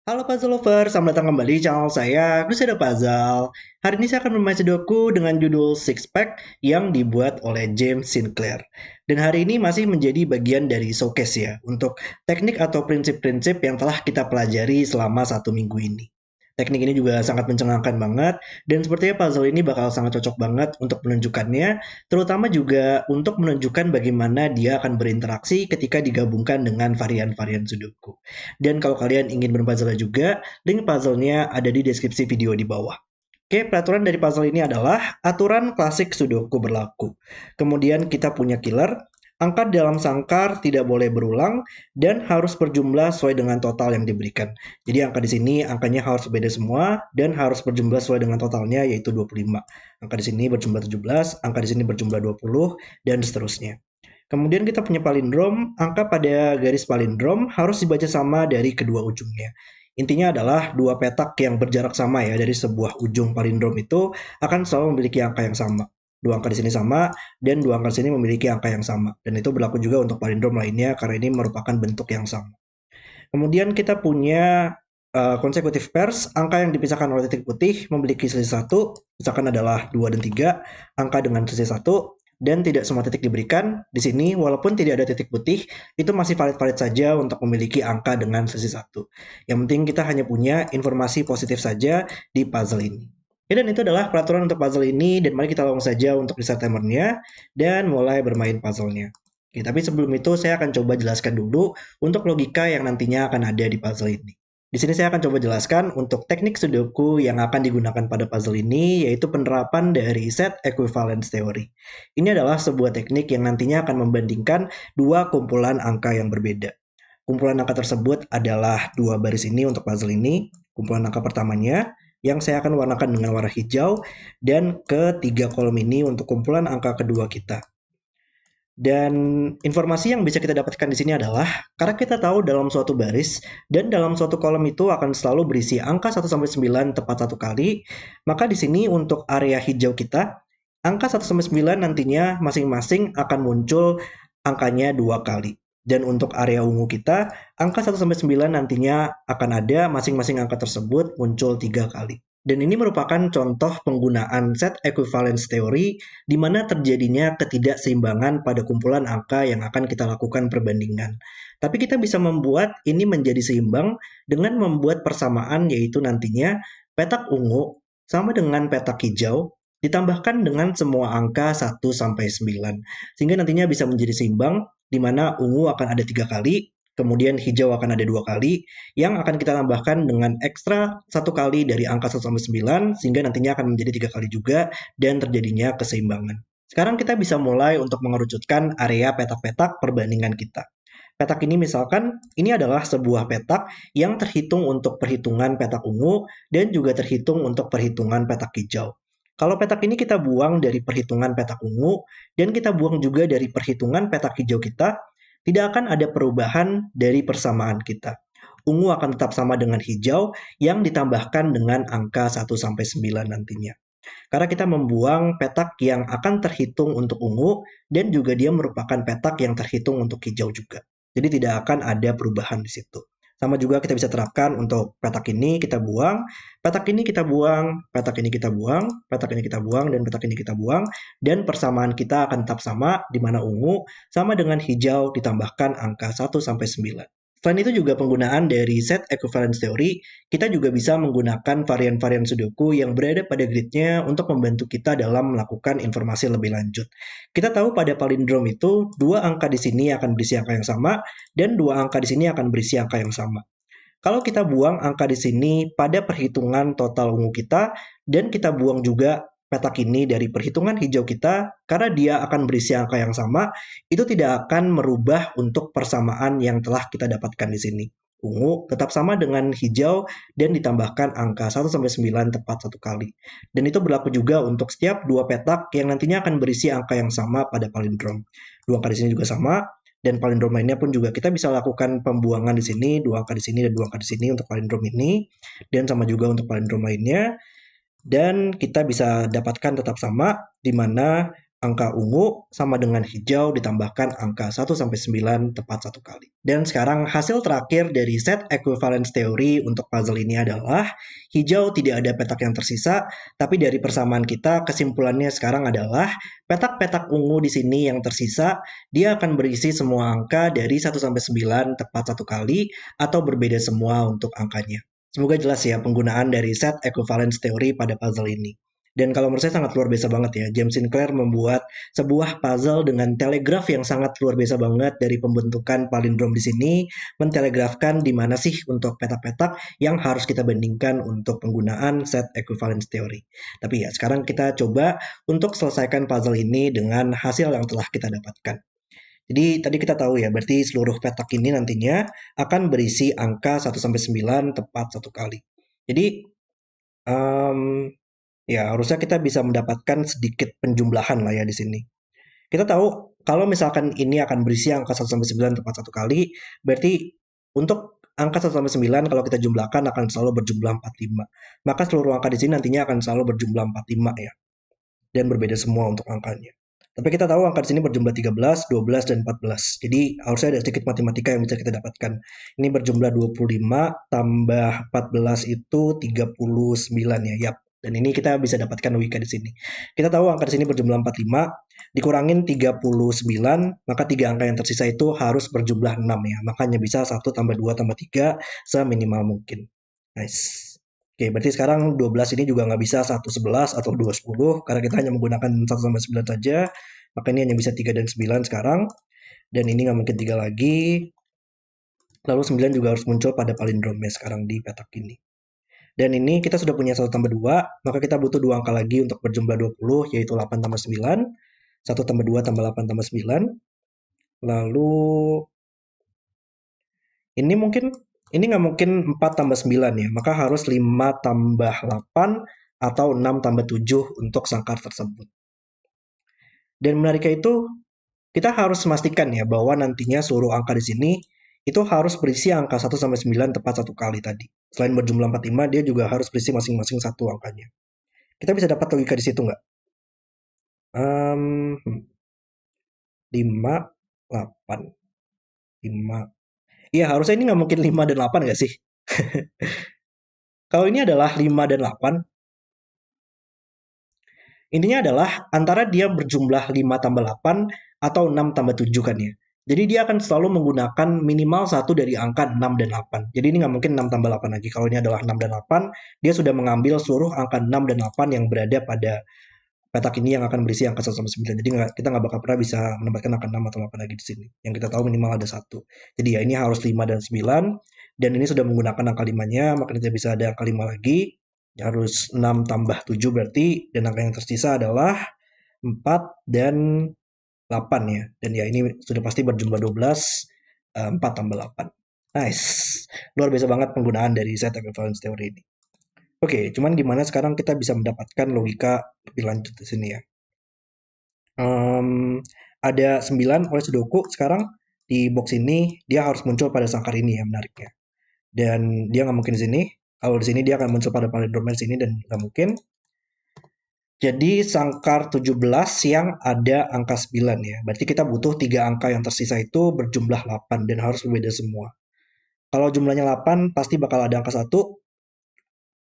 Halo Puzzle Lover, selamat datang kembali di channel saya, Crusader Puzzle. Hari ini saya akan bermain sudoku dengan judul Six Pack yang dibuat oleh James Sinclair. Dan hari ini masih menjadi bagian dari showcase ya, untuk teknik atau prinsip-prinsip yang telah kita pelajari selama 1 minggu ini. Teknik ini juga sangat mencengangkan banget, dan sepertinya puzzle ini bakal sangat cocok banget untuk menunjukkannya, terutama juga untuk menunjukkan bagaimana dia akan berinteraksi ketika digabungkan dengan varian-varian sudoku. Dan kalau kalian ingin berpuzzle juga, link puzzle-nya ada di deskripsi video di bawah. Oke, peraturan dari puzzle ini adalah aturan klasik sudoku berlaku. Kemudian kita punya killer, angka dalam sangkar tidak boleh berulang dan harus berjumlah sesuai dengan total yang diberikan. Jadi angka di sini angkanya harus berbeda semua dan harus berjumlah sesuai dengan totalnya yaitu 25. Angka di sini berjumlah 17, angka di sini berjumlah 20 dan seterusnya. Kemudian kita punya palindrom, angka pada garis palindrom harus dibaca sama dari kedua ujungnya. Intinya adalah dua petak yang berjarak sama ya dari sebuah ujung palindrom itu akan selalu memiliki angka yang sama. Dua angka di sini sama dan dua angka di sini memiliki angka yang sama. Dan itu berlaku juga untuk palindrom lainnya karena ini merupakan bentuk yang sama. Kemudian kita punya konsekutif pairs, angka yang dipisahkan oleh titik putih memiliki selisih satu, misalkan adalah 2 dan 3, angka dengan selisih satu, dan tidak semua titik diberikan. Di sini, walaupun tidak ada titik putih, itu masih valid-valid saja untuk memiliki angka dengan selisih satu. Yang penting kita hanya punya informasi positif saja di puzzle ini. Ya, dan itu adalah peraturan untuk puzzle ini, dan mari kita langsung saja untuk reset timernya, dan mulai bermain puzzle-nya. Oke, tapi sebelum itu saya akan coba jelaskan dulu untuk logika yang nantinya akan ada di puzzle ini. Di sini saya akan coba jelaskan untuk teknik sudoku yang akan digunakan pada puzzle ini, yaitu penerapan dari set equivalence theory. Ini adalah sebuah teknik yang nantinya akan membandingkan dua kumpulan angka yang berbeda. Kumpulan angka tersebut adalah dua baris ini untuk puzzle ini. Kumpulan angka pertamanya yang saya akan warnakan dengan warna hijau, dan ketiga kolom ini untuk kumpulan angka kedua kita. Dan informasi yang bisa kita dapatkan di sini adalah karena kita tahu dalam suatu baris dan dalam suatu kolom itu akan selalu berisi angka 1 sampai 9 tepat satu kali, maka di sini untuk area hijau kita, angka 1 sampai 9 nantinya masing-masing akan muncul angkanya dua kali. Dan untuk area ungu kita, angka 1 sampai 9 nantinya akan ada masing-masing angka tersebut muncul tiga kali. Dan ini merupakan contoh penggunaan set equivalence theory di mana terjadinya ketidakseimbangan pada kumpulan angka yang akan kita lakukan perbandingan. Tapi kita bisa membuat ini menjadi seimbang dengan membuat persamaan, yaitu nantinya petak ungu sama dengan petak hijau ditambahkan dengan semua angka 1 sampai 9. Sehingga nantinya bisa menjadi seimbang di mana ungu akan ada tiga kali, kemudian hijau akan ada dua kali, yang akan kita tambahkan dengan ekstra satu kali dari angka 1 sampai 9, sehingga nantinya akan menjadi tiga kali juga, dan terjadinya keseimbangan. Sekarang kita bisa mulai untuk mengerucutkan area petak-petak perbandingan kita. Petak ini misalkan, ini adalah sebuah petak yang terhitung untuk perhitungan petak ungu, dan juga terhitung untuk perhitungan petak hijau. Kalau petak ini kita buang dari perhitungan petak ungu, dan kita buang juga dari perhitungan petak hijau kita, tidak akan ada perubahan dari persamaan kita. Ungu akan tetap sama dengan hijau yang ditambahkan dengan angka 1 sampai 9 nantinya. Karena kita membuang petak yang akan terhitung untuk ungu dan juga dia merupakan petak yang terhitung untuk hijau juga. Jadi tidak akan ada perubahan di situ. Sama juga kita bisa terapkan untuk petak ini kita buang, petak ini kita buang, petak ini kita buang, petak ini kita buang, dan petak ini kita buang. Dan persamaan kita akan tetap sama, di mana ungu sama dengan hijau ditambahkan angka 1 sampai 9. Selain itu juga penggunaan dari set equivalence theory, kita juga bisa menggunakan varian-varian sudoku yang berada pada gridnya untuk membantu kita dalam melakukan informasi lebih lanjut. Kita tahu pada palindrom itu, dua angka di sini akan berisi angka yang sama, dan dua angka di sini akan berisi angka yang sama. Kalau kita buang angka di sini pada perhitungan total ungu kita, dan kita buang juga petak ini dari perhitungan hijau kita, karena dia akan berisi angka yang sama, itu tidak akan merubah untuk persamaan yang telah kita dapatkan di sini. Ungu tetap sama dengan hijau dan ditambahkan angka 1 sampai 9 tepat satu kali. Dan itu berlaku juga untuk setiap dua petak yang nantinya akan berisi angka yang sama pada palindrom. Dua angka di sini juga sama, dan palindrom lainnya pun juga kita bisa lakukan pembuangan di sini, dua angka di sini dan dua angka di sini untuk palindrom ini, dan sama juga untuk palindrom lainnya. Dan kita bisa dapatkan tetap sama, di mana angka ungu sama dengan hijau ditambahkan angka 1-9 tepat satu kali. Dan sekarang hasil terakhir dari set equivalence theory untuk puzzle ini adalah hijau tidak ada petak yang tersisa, tapi dari persamaan kita kesimpulannya sekarang adalah petak-petak ungu di sini yang tersisa dia akan berisi semua angka dari 1-9 tepat satu kali atau berbeda semua untuk angkanya. Semoga jelas ya penggunaan dari set equivalence theory pada puzzle ini. Dan kalau menurut saya sangat luar biasa banget ya. James Sinclair membuat sebuah puzzle dengan telegraf yang sangat luar biasa banget dari pembentukan palindrom di sini, mentelegrafkan di mana sih untuk petak-petak yang harus kita bandingkan untuk penggunaan set equivalence theory. Tapi ya, sekarang kita coba untuk selesaikan puzzle ini dengan hasil yang telah kita dapatkan. Jadi tadi kita tahu ya, berarti seluruh petak ini nantinya akan berisi angka 1-9 tepat satu kali. Jadi, um, ya, harusnya kita bisa mendapatkan sedikit penjumlahan lah ya di sini. Kita tahu kalau misalkan ini akan berisi angka 1-9 tepat satu kali, berarti untuk angka 1-9 kalau kita jumlahkan akan selalu berjumlah 45. Maka seluruh angka di sini nantinya akan selalu berjumlah 45 ya. Dan berbeda semua untuk angkanya. Tapi kita tahu angka di sini berjumlah 13, 12, dan 14. Jadi harusnya ada sedikit matematika yang bisa kita dapatkan. Ini berjumlah 25 tambah 14 itu 39 ya. Yap. Dan ini kita bisa dapatkan logika di sini. Kita tahu angka di sini berjumlah 45, dikurangin 39, maka tiga angka yang tersisa itu harus berjumlah 6 ya. Makanya bisa 1 tambah 2 tambah 3 seminimal mungkin. Nice. Oke, berarti sekarang 12 ini juga nggak bisa 1-11 atau 2-10, karena kita hanya menggunakan 1-9 saja, maka ini hanya bisa 3 dan 9 sekarang, dan ini nggak mungkin 3 lagi, lalu 9 juga harus muncul pada palindromnya sekarang di petak ini. Dan ini kita sudah punya 1 tambah 2, maka kita butuh 2 angka lagi untuk berjumlah 20, yaitu 8 tambah 9, 1 tambah 2 tambah 8 tambah 9, lalu ini mungkin ini nggak mungkin 4 tambah 9 ya, maka harus 5 tambah 8 atau 6 tambah 7 untuk sangkar tersebut. Dan menariknya itu, kita harus memastikan ya bahwa nantinya seluruh angka di sini itu harus berisi angka 1-9 tepat satu kali tadi. Selain berjumlah 45, dia juga harus berisi masing-masing satu angkanya. Kita bisa dapat logika di situ nggak? 5, 8, 5. Iya, harusnya ini nggak mungkin 5 dan 8 nggak sih? Kalau ini adalah 5 dan 8, intinya adalah antara dia berjumlah 5 tambah 8 atau 6 tambah 7 kan ya. Jadi dia akan selalu menggunakan minimal satu dari angka 6 dan 8. Jadi ini nggak mungkin 6 tambah 8 lagi. Kalau ini adalah 6 dan 8, dia sudah mengambil seluruh angka 6 dan 8 yang berada pada petak ini yang akan berisi angka 1-9. Jadi kita nggak bakal pernah bisa menempatkan angka 6 atau 8 lagi di sini. Yang kita tahu minimal ada satu. Jadi ya ini harus 5 dan 9. Dan ini sudah menggunakan angka 5-nya, maka kita bisa ada angka 5 lagi. Harus 6 tambah 7 berarti, dan angka yang tersisa adalah 4 dan 8 ya. Dan ya ini sudah pasti berjumlah 12, 4 tambah 8. Nice. Luar biasa banget penggunaan dari set equivalence theory ini. Oke, cuman gimana sekarang kita bisa mendapatkan logika lebih lanjut di sini ya. Ada 9 oleh Sudoku sekarang di box ini dia harus muncul pada sangkar ini ya menariknya. Dan dia nggak mungkin di sini. Kalau di sini dia akan muncul pada palindromnya di sini dan nggak mungkin. Jadi sangkar 17 yang ada angka 9 ya. Berarti kita butuh 3 angka yang tersisa itu berjumlah 8 dan harus berbeda semua. Kalau jumlahnya 8 pasti bakal ada angka 1.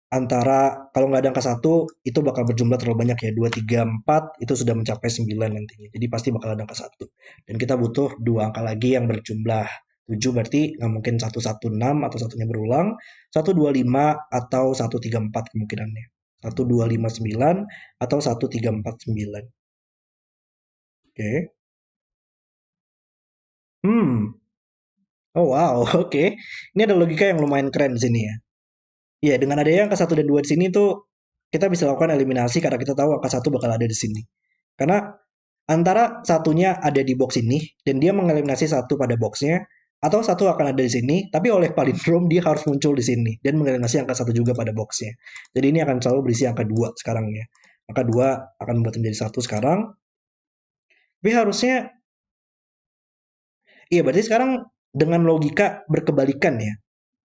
Antara kalau nggak ada angka 1 itu bakal berjumlah terlalu banyak ya. 2, 3, 4 itu sudah mencapai 9 nantinya. Jadi pasti bakal ada angka 1. Dan kita butuh 2 angka lagi yang berjumlah 7 berarti nggak mungkin 116 atau satunya berulang. 125 atau 134 kemungkinannya. 1259 atau 1349. Oke. Oh wow, oke. Ini ada logika yang lumayan keren di sini ya. Iya, dengan adanya angka 1 dan 2 di sini tuh kita bisa lakukan eliminasi karena kita tahu angka 1 bakal ada di sini. Karena antara satunya ada di box ini dan dia mengeliminasi satu pada boxnya, atau satu akan ada di sini, tapi oleh palindrom dia harus muncul di sini dan mengeliminasi angka 1 juga pada boxnya. Jadi ini akan selalu berisi angka 2 sekarang ya. Angka 2 akan membuat menjadi 1 sekarang. Tapi harusnya, iya berarti sekarang dengan logika berkebalikan ya.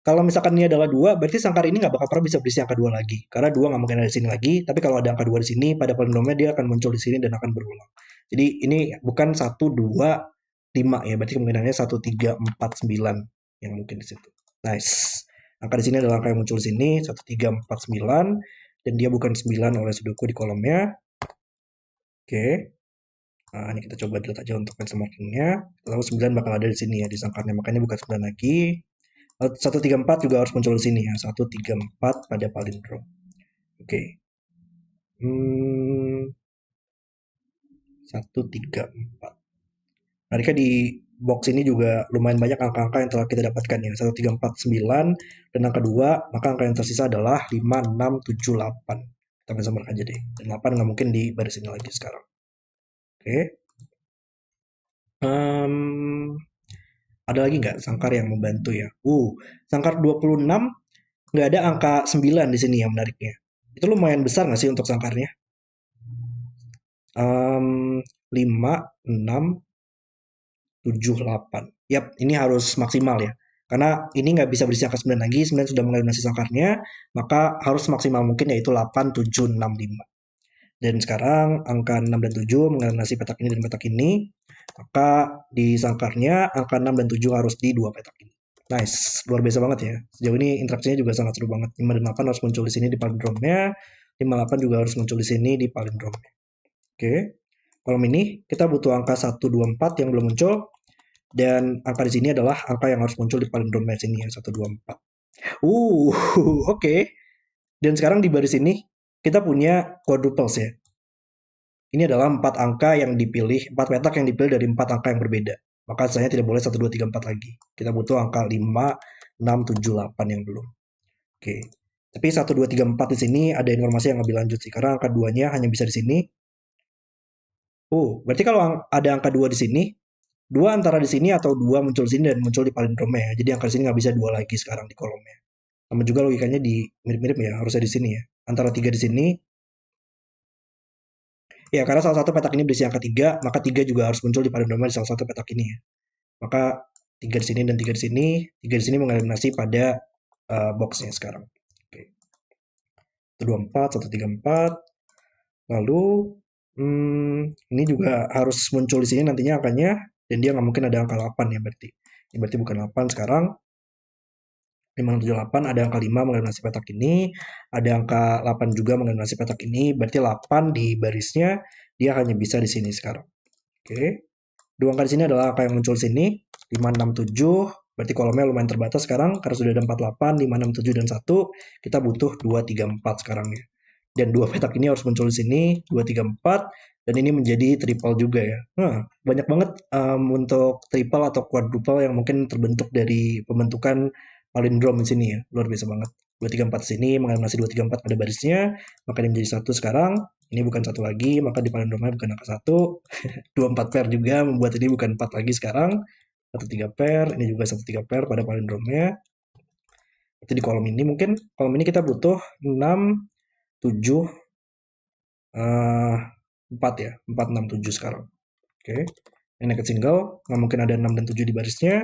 Kalau misalkan ini adalah 2, berarti sangkar ini nggak bakal pernah bisa berisi angka 2 lagi. Karena 2 nggak mungkin ada di sini lagi, tapi kalau ada angka 2 di sini, pada polinomnya dia akan muncul di sini dan akan berulang. Jadi ini bukan 1, 2, 5 ya, berarti kemungkinannya 1, 3, 4, 9 yang mungkin di situ. Nice. Angka di sini adalah angka yang muncul di sini, 1, 3, 4, 9, dan dia bukan 9 oleh sudoku di kolomnya. Oke. Nah, ini kita coba delete aja untuk benchmarkingnya. Lalu 9 bakal ada di sini ya, di sangkarnya, makanya bukan 9 lagi. 134 juga harus muncul di sini ya. 134 pada palindrom. Oke. 134. Mereka di box ini juga lumayan banyak angka-angka yang telah kita dapatkan ya. 1349 dan angka 2, maka angka yang tersisa adalah 5678. Kita bisa mark aja deh. Dan 8 nggak mungkin di baris ini lagi sekarang. Oke. Ada lagi nggak sangkar yang membantu ya? Sangkar 26 nggak ada angka 9 di sini yang menariknya. Itu lumayan besar nggak sih untuk sangkarnya? 5, 6, 7, 8. Yap, ini harus maksimal ya. Karena ini nggak bisa berisi angka 9 lagi, 9 sudah mengeliminasi sangkarnya, maka harus maksimal mungkin yaitu 8, 7, 6, 5. Dan sekarang angka 6 dan 7 mengeliminasi petak ini dan petak ini, maka di sangkarnya angka 6 dan 7 harus di dua petak ini. Nice, luar biasa banget ya. Sejauh ini interaksinya juga sangat seru banget. 5 dan 8 harus muncul di sini di palindromnya, 5, 8 juga harus muncul di sini di palindromnya. Oke. Kolom ini kita butuh angka 1, 2, 4 yang belum muncul, dan angka di sini adalah angka yang harus muncul di palindromnya sini ya, 1, 2, 4. Oke. Dan sekarang di baris ini kita punya quadruples ya. Ini adalah 4 angka yang dipilih, 4 petak yang dipilih dari 4 angka yang berbeda. Maka sisanya tidak boleh 1, 2, 3, 4 lagi. Kita butuh angka 5, 6, 7, 8 yang belum. Oke. Tapi 1, 2, 3, 4 di sini ada informasi yang lebih lanjut sih. Karena angka 2-nya hanya bisa di sini. Berarti kalau ada angka 2 di sini, 2 antara di sini atau 2 muncul di sini dan muncul di palindromnya ya. Jadi angka di sini nggak bisa 2 lagi sekarang di kolomnya. Sama juga logikanya di mirip-mirip ya, harusnya di sini ya. Antara 3 di sini. Ya, karena salah satu petak ini berisi angka 3, maka 3 juga harus muncul di palindromnya di salah satu petak ini ya. Maka 3 di sini dan 3 di sini, 3 di sini mengeliminasi pada boxnya sekarang. Oke. 1, 2, 4, 1, 3, 4. Lalu ini juga harus muncul di sini nantinya angkanya, dan dia nggak mungkin ada angka 8 ya berarti. Ini berarti bukan 8 sekarang. 5, 7, 8, ada angka 5 mengeliminasi petak ini, ada angka 8 juga mengeliminasi petak ini, berarti 8 di barisnya dia hanya bisa di sini sekarang. Oke. Dua angka di sini adalah angka yang muncul di sini, 5, 6, 7, berarti kolomnya lumayan terbatas sekarang karena sudah ada 4, 8, 5, 6, 7 dan 1, kita butuh 2, 3, 4 sekarang ya. Dan dua petak ini harus muncul di sini, 2, 3, 4, dan ini menjadi triple juga ya. Banyak banget untuk triple atau quadruple yang mungkin terbentuk dari pembentukan palindrom di sini ya. Luar biasa banget. 2, 3, 4 sini mengeliminasi 2, 3, 4 pada barisnya, maka ini menjadi 1 sekarang. Ini bukan 1 lagi, maka di palindromnya bukan angka 1. 2, 4 pair juga membuat ini bukan 4 lagi sekarang. 1, 3 pair, ini juga 1, 3 pair pada palindromnya. Itu di kolom ini mungkin. Kolom ini kita butuh 6, 7, 4 ya. 4, 6, 7 sekarang. Oke. Ini naked single, nggak mungkin ada 6 dan 7 di barisnya.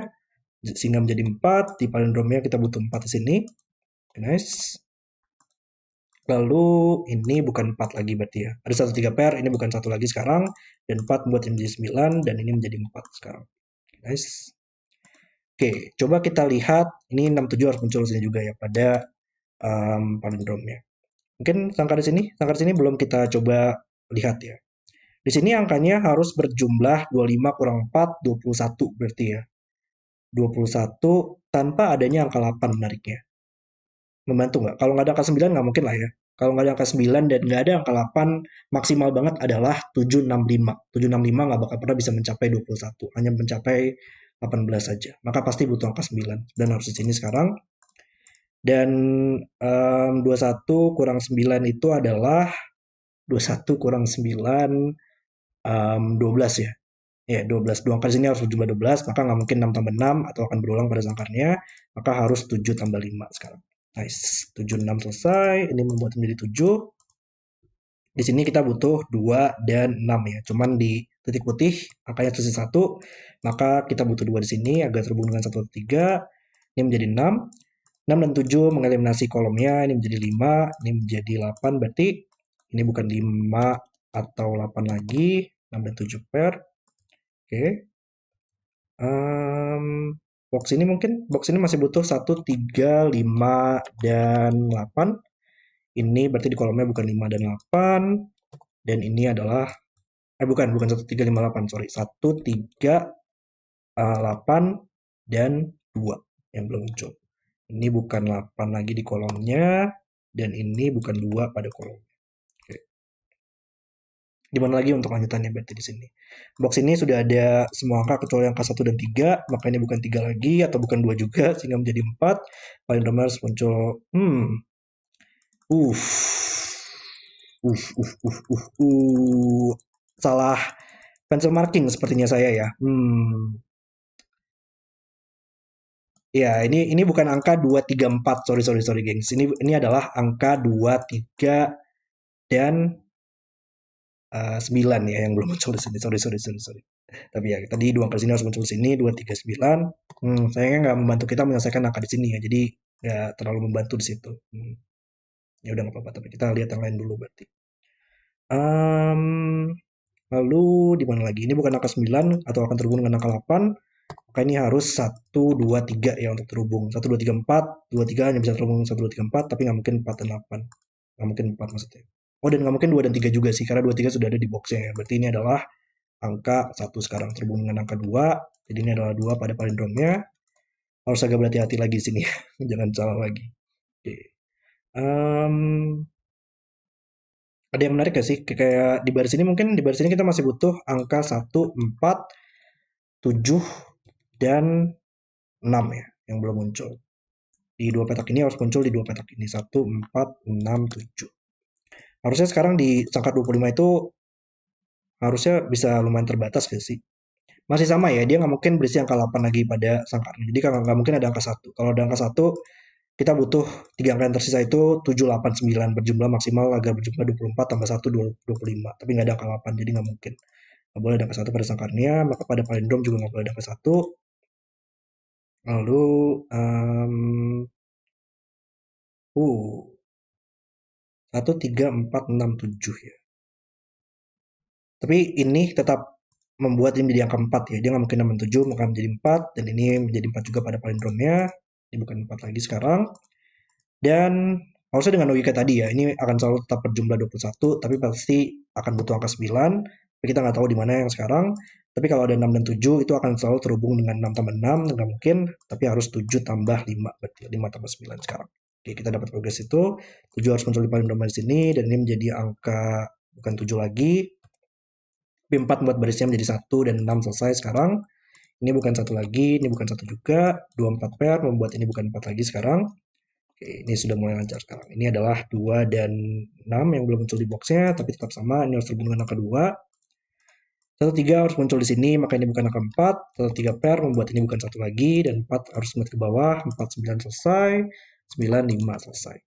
Sehingga menjadi 4. Di palindromnya kita butuh 4 di sini. Oke, nice. Lalu ini bukan 4 lagi berarti ya. Ada 1, 3 pair, ini bukan 1 lagi sekarang. Dan 4 membuat ini menjadi 9, dan ini menjadi 4 sekarang. Oke, nice. Oke, coba kita lihat. Ini 6, 7 harus muncul di sini juga ya pada palindromnya. Mungkin sangkar di sini belum kita coba lihat ya. Di sini angkanya harus berjumlah 25 kurang 4, 21 berarti ya. 21 tanpa adanya angka 8 menariknya. Membantu nggak? Kalau nggak ada angka 9 nggak mungkin lah ya. Kalau nggak ada angka 9 dan nggak ada angka 8, maksimal banget adalah 765. 765 nggak bakal pernah bisa mencapai 21. Hanya mencapai 18 saja. Maka pasti butuh angka 9. Dan harus di sini sekarang. Dan 21 kurang 9 itu adalah 21 kurang 9, 12 ya. Ya, 12. Dua angka di sini harus berjumlah 12, maka nggak mungkin 6 tambah 6 atau akan berulang pada sangkarnya, maka harus 7 tambah 5 sekarang. Nice. 7, 6 selesai. Ini membuat menjadi 7. Di sini kita butuh 2 dan 6 ya. Cuman di titik putih angkanya tersisa 1, maka kita butuh 2 di sini agar terhubung dengan 1 atau 3. Ini menjadi 6. 6 dan 7 mengeliminasi kolomnya, ini menjadi 5, ini menjadi 8, berarti ini bukan 5 atau 8 lagi, 6 dan 7 pair. Oke. Box ini masih butuh 1, 3, 5, dan 8. Ini berarti di kolomnya bukan 5 dan 8. Dan ini adalah, bukan 1, 3, 5, 8, sorry. 1, 3, 8, dan 2 yang belum muncul. Ini bukan 8 lagi di kolomnya, dan ini bukan 2 pada kolom. Oke. Di mana lagi untuk lanjutannya berarti di sini. Box ini sudah ada semua angka kecuali angka 1 dan 3, maka ini bukan 3 lagi atau bukan 2 juga sehingga menjadi 4. Paling harus muncul uff. Salah pencil marking sepertinya saya ya. Ya, ini bukan angka 2, 3, 4. Sorry, gengs. Ini adalah angka 2, 3, dan 9 ya yang belum muncul di sini. Sorry. Tapi ya, tadi dua angka di sini harus muncul di sini, 2, 3, 9. Sayangnya nggak membantu kita menyelesaikan angka di sini ya. Jadi nggak terlalu membantu di situ. Ya udah nggak apa-apa, tapi kita lihat yang lain dulu berarti. Lalu di mana lagi? Ini bukan angka 9 atau akan terhubung dengan angka 8. Maka ini harus 1, 2, 3 ya untuk terhubung. 1, 2, 3, 4. 2, 3 hanya bisa terhubung 1, 2, 3, 4. Tapi nggak mungkin 4 dan 8. Nggak mungkin 4 maksudnya. Oh, dan nggak mungkin 2 dan 3 juga sih. Karena 2, 3 sudah ada di boxnya ya. Berarti ini adalah angka 1 sekarang terhubung dengan angka 2. Jadi ini adalah 2 pada palindromnya. Harus agak berhati-hati lagi di sini. Jangan salah lagi. Oke. Ada yang menarik gak sih? Kayak di baris ini mungkin di baris ini kita masih butuh angka 1, 4, 7, dan 6 ya, yang belum muncul. Di dua petak ini harus muncul di dua petak ini. 1, 4, 6, 7. Harusnya sekarang di angka 25 itu harusnya bisa lumayan terbatas gak sih? Masih sama ya, dia nggak mungkin berisi angka 8 lagi pada sangkarnya. Jadi kalau nggak mungkin ada angka 1. Kalau ada angka 1, kita butuh 3 angka yang tersisa itu 7, 8, 9 berjumlah maksimal agar berjumlah 24 tambah 1, 25. Tapi nggak ada angka 8, jadi nggak mungkin. Nggak boleh ada angka 1 pada sangkarnya, maka pada palindrom juga nggak boleh ada angka 1. Lalu, 1, 3, 4, 6, 7 ya. Tapi ini tetap membuat ini menjadi angka 4 ya. Dia nggak mungkin 6 dan 7, maka menjadi 4. Dan ini menjadi 4 juga pada palindromnya. Ini bukan 4 lagi sekarang. Dan harusnya dengan logika tadi ya, ini akan selalu tetap berjumlah 21, tapi pasti akan butuh angka 9. Tapi kita nggak tahu di mana yang sekarang. Tapi kalau ada 6 dan 7, itu akan selalu terhubung dengan 6 tambah 6, nggak mungkin. Tapi harus 7 tambah 5, berarti 5 tambah 9 sekarang. Oke, kita dapat progres itu. 7 harus muncul di palindrome di sini, dan ini menjadi angka bukan 7 lagi. Tapi 4 membuat barisnya menjadi 1 dan 6 selesai sekarang. Ini bukan 1 lagi, ini bukan 1 juga. 2, 4 pair membuat ini bukan 4 lagi sekarang. Oke, ini sudah mulai lancar sekarang. Ini adalah 2 dan 6 yang belum muncul di boxnya, tapi tetap sama. Ini harus terhubung dengan angka 2. 1, 3 harus muncul di sini, maka ini bukan angka 4. 1, 3 pair membuat ini bukan 1 lagi, dan 4 harus melihat ke bawah. 4, 9 selesai. 9, 5 selesai.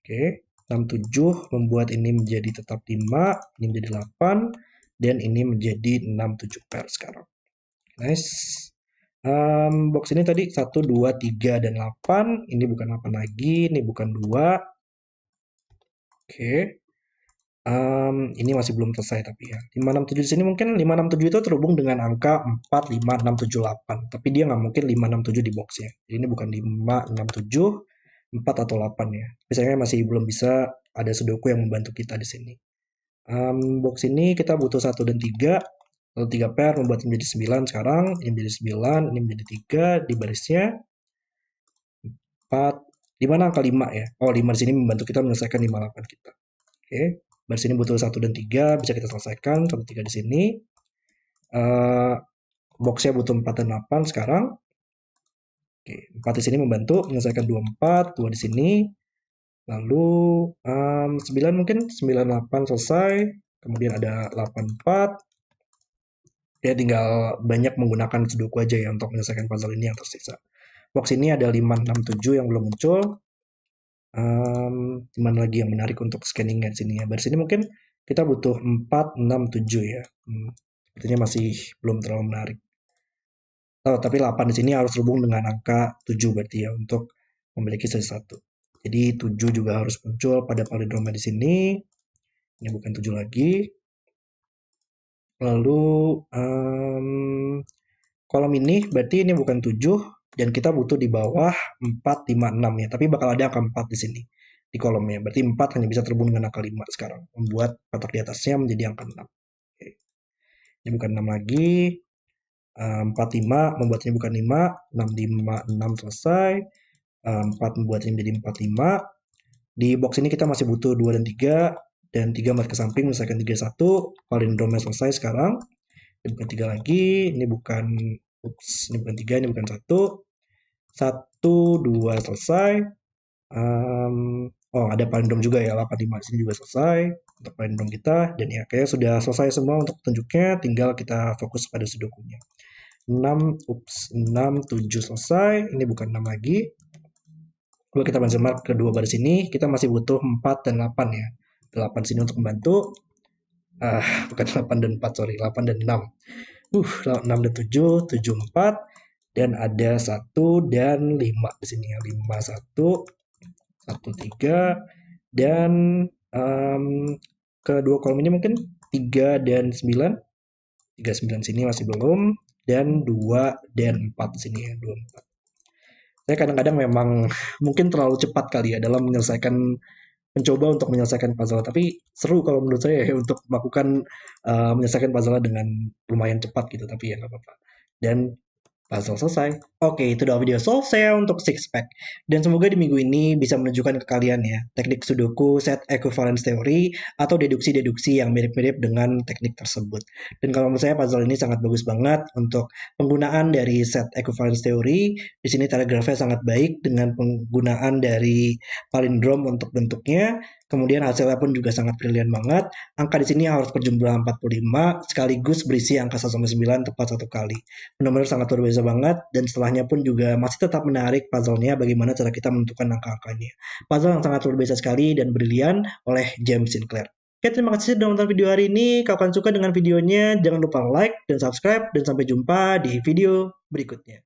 Oke, 6, 7 membuat ini menjadi tetap 5. Ini menjadi 8. Dan ini menjadi 6, 7 pair sekarang. Nice. Box ini tadi 1, 2, 3, dan 8. Ini bukan 8 lagi, ini bukan 2. Oke. Ini masih belum selesai tapi ya. 5, 6, 7 di sini mungkin 5, 6, 7 itu terhubung dengan angka 4, 5, 6, 7, 8. Tapi dia nggak mungkin 5, 6, 7 di boxnya. Jadi ini bukan 5, 6, 7, 4 atau 8 ya. Misalnya masih belum bisa ada sudoku yang membantu kita di sini. Box ini kita butuh 1 dan 3. Lalu 3 pair membuat menjadi 9 sekarang. Ini menjadi 9, ini menjadi 3 di barisnya. 4. Di mana angka 5 ya? Oh, 5 di sini membantu kita menyelesaikan 5, 8 kita. Oke. Baris ini butuh 1 dan 3, bisa kita selesaikan. 1, 3 di sini. Boxnya butuh 4 dan 8 sekarang. Oke, 4 di sini membantu menyelesaikan 2, 4. 2 di sini. Lalu 9 mungkin. 9, 8 selesai. Kemudian ada 8, 4. Ya tinggal banyak menggunakan sudoku aja ya untuk menyelesaikan puzzle ini yang tersisa. Box ini ada 5, 6, 7 yang belum muncul. Mana lagi yang menarik untuk scanningnya di sini ya. Baris ini mungkin kita butuh 4, 6, 7 ya. Sepertinya masih belum terlalu menarik. Oh, tapi 8 di sini harus terhubung dengan angka 7 berarti ya untuk memiliki selisih 1. Jadi 7 juga harus muncul pada palindromnya di sini. Ini bukan 7 lagi. Lalu kolom ini berarti ini bukan 7 dan kita butuh di bawah 4, 5, 6 ya. Tapi bakal ada angka 4 di sini di kolomnya. Berarti 4 hanya bisa terhubung dengan angka 5 sekarang. Membuat kotak di atasnya menjadi angka 6. Oke. Ini bukan 6 lagi. 4, 5 membuatnya bukan 5. 6, 5, 6 selesai. 4 membuatnya menjadi 4, 5. Di box ini kita masih butuh 2 dan 3. Dan 3 masuk ke samping, menyelesaikan 3, 1. Palindromnya selesai sekarang. Ini bukan 3 lagi. Ini bukan 3, ini bukan 1. 1, 2 selesai. Ada palindrom juga ya, 8, 5 di sini juga selesai untuk palindrom kita. Dan ya kayaknya sudah selesai semua untuk petunjuknya, tinggal kita fokus pada sudokunya. 6, 7 selesai. Ini bukan 6 lagi. Kalau kita benchmark kedua baris ini, kita masih butuh 4 dan 8 ya. 8 sini untuk membantu. Bukan 8 dan 4, sorry. 8 dan 6. 6 dan 7, 7, 4. Dan ada 1 dan 5 di sini ya. 5, 1, 1, 3. Dan kedua kolom ini mungkin 3 dan 9. 3, 9 sini masih belum. Dan 2 dan 4 di sini ya. 2, 4. Saya kadang-kadang memang mungkin terlalu cepat kali ya dalam mencoba untuk menyelesaikan puzzle. Tapi seru kalau menurut saya ya untuk melakukan menyelesaikan puzzle dengan lumayan cepat gitu. Tapi ya nggak apa-apa. Dan puzzle selesai. Oke, itu adalah video solve saya untuk six pack. Dan semoga di minggu ini bisa menunjukkan ke kalian ya, teknik sudoku, set equivalence theory, atau deduksi-deduksi yang mirip-mirip dengan teknik tersebut. Dan kalau menurut saya puzzle ini sangat bagus banget untuk penggunaan dari set equivalence theory. Di sini telegrafnya sangat baik dengan penggunaan dari palindrom untuk bentuknya. Kemudian hasilnya pun juga sangat brilian banget. Angka di sini harus berjumlah 45 sekaligus berisi angka 1 sampai 9 tepat satu kali. Benar-benar sangat luar biasa banget dan setelahnya pun juga masih tetap menarik puzzle-nya bagaimana cara kita menentukan angka-angkanya. Puzzle yang sangat luar biasa sekali dan brilian oleh James Sinclair. Oke, terima kasih sudah menonton video hari ini. Kalau kalian suka dengan videonya, jangan lupa like dan subscribe dan sampai jumpa di video berikutnya.